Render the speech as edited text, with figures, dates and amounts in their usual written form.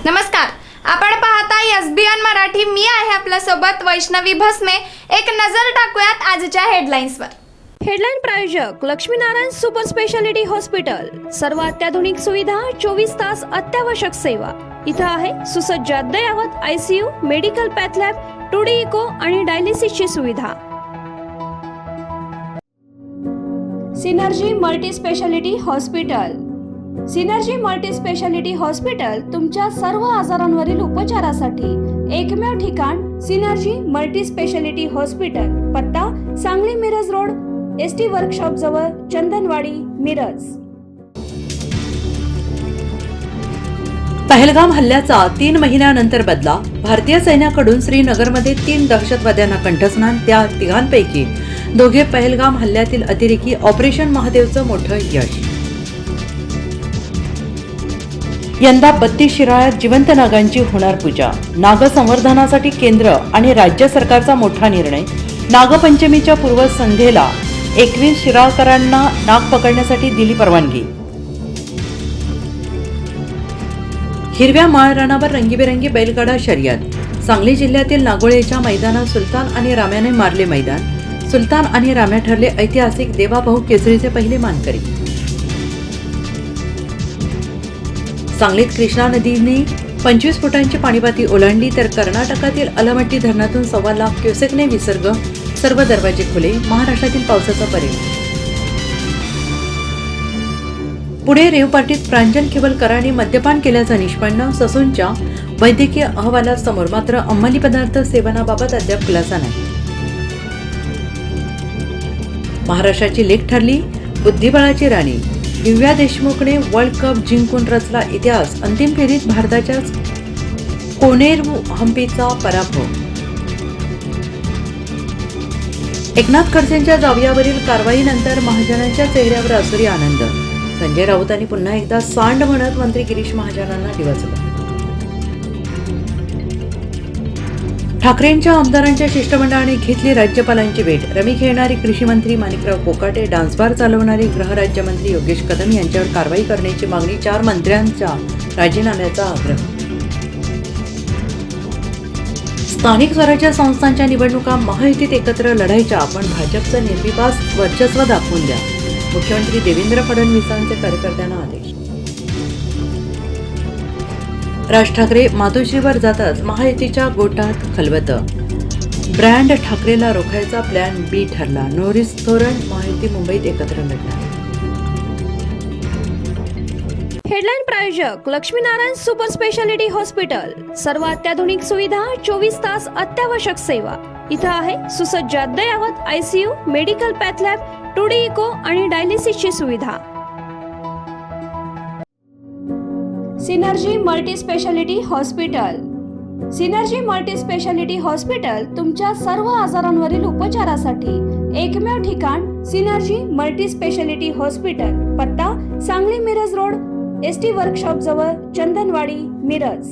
नमस्कार, आपण पाहता एसबीएन मराठी. मी आहे आपल्या सोबत वैष्णवी भस्मे. एक नजर टाकूयात आजच्या हेडलाईन्सवर. हेडलाईन प्रायोजक लक्ष्मीनारायण सुपर स्पेशालिटी हॉस्पिटल. सर्व अत्याधुनिक सुविधा, 24 तास अत्यावश्यक सेवा. इथं आहे सुसज्ज अद्ययावत ICU, medical path lab, 2D echo आणि डायलिसिसची सुविधा. Synergy multi speciality hospital. Synergy multi speciality hospital तुमच्या सर्व आजारांवरील उपचारासाठी एकमेव ठिकाण. Synergy multi speciality hospital. पत्ता Sangli Miraj road, ST workshop जवळ, चंदनवाडी, मिरज. पहलगाम हल्ल्याचा 3 महिन्यानंतर बदला. भारतीय सैन्याकडून श्रीनगरमध्ये 3 दहशतवाद्यांना कंठस्नान. त्या तिघांपैकी 2 पहलगाम हल्ल्यातील अतिरेकी. ऑपरेशन महादेवचं मोठं यश. यंदा 32 शिराळ्यात जिवंत नागांची होणार पूजा. नाग संवर्धनासाठी केंद्र आणि राज्य सरकारचा मोठा निर्णय. नागपंचमीच्या पूर्वसंध्येला 21 शिराळकरांना नाग पकडण्यासाठी दिली परवानगी. हिरव्या माळरानावर रंगीबेरंगी बैलगाडा शर्यत. सांगली जिल्ह्यातील नागोळेच्या मैदानात सुलतान आणि राम्याने मारले मैदान. सुलतान आणि राम्या ठरले ऐतिहासिक देवाभाऊ केसरीचे पहिले मानकरी. सांगलीत कृष्णा नदीने 25 फुटांची पाणीपाती ओलांडली तर कर्नाटकातील अलमट्टी धरणातून 1.25 लाख क्युसेकने विसर्ग. सर्व दरवाजे खुले. महाराष्ट्रातील पावसाचा परिणाम. पुणे रेव पार्टीत प्रांजल खेवलकरांनी मद्यपान केल्याचं निष्पन्न. ससूनच्या वैद्यकीय अहवालात समोर. मात्र अंमली पदार्थ सेवनाबाबत अद्याप खुलासा नाही. महाराष्ट्राची लेक ठरली बुद्धिबळाची राणी. दिव्या देशमुखने वर्ल्ड कप जिंकून रचला इतिहास. अंतिम फेरीत भारताच्या कोनेरू हम्पीचा पराभव. एकनाथ खडसेंच्या जावयावरील कारवाईनंतर महाजनांच्या चेहऱ्यावर आसुरी आनंद. संजय राऊतांनी पुन्हा एकदा सांड म्हणत मंत्री गिरीश महाजनांना डिवचलं. ठाकरेंच्या आमदारांच्या शिष्टमंडळाने घेतली राज्यपालांची भेट. रमी खेळणारी कृषी मंत्री माणिकराव कोकाटे, डान्सबार चालवणारे गृहराज्यमंत्री योगेश कदम यांच्यावर कारवाई करण्याची मागणी. 4 मंत्र्यांच्या राजीनाम्याचा आग्रह. स्थानिक स्वराज्य संस्थांच्या निवडणुका महायुतीत एकत्र लढायच्या. आपण भाजपचं निर्विवाद वर्चस्व दाखवून द्या. मुख्यमंत्री देवेंद्र फडणवीसांचे कार्यकर्त्यांना आदेश. राज ठाकरे मातोश्रीवर जाताच महायुतीच्या गोटात खलबत. ब्रँड ठाकरेला रोखायचा प्लॅन बी ठरला. नोरीस धोरण. महायुती मुंबईत एकत्र लढणार. हेडलाईन प्रायोजक लक्ष्मीनारायण सुपर स्पेशालिटी हॉस्पिटल. सर्व अत्याधुनिक सुविधा, 24 तास अत्यावश्यक सेवा. इथं आहे सुसज्ज अद्ययावत ICU, medical path lab, 2D echo आणि डायलिसिसची सुविधा. Synergy multi speciality hospital. Synergy multi speciality hospital तुमच्या सर्व आजारांवरील उपचारासाठी एकमेव ठिकाण. Synergy multi speciality hospital. पत्ता Sangli Miraj road, ST workshop जवळ, चंदनवाडी, मिरज.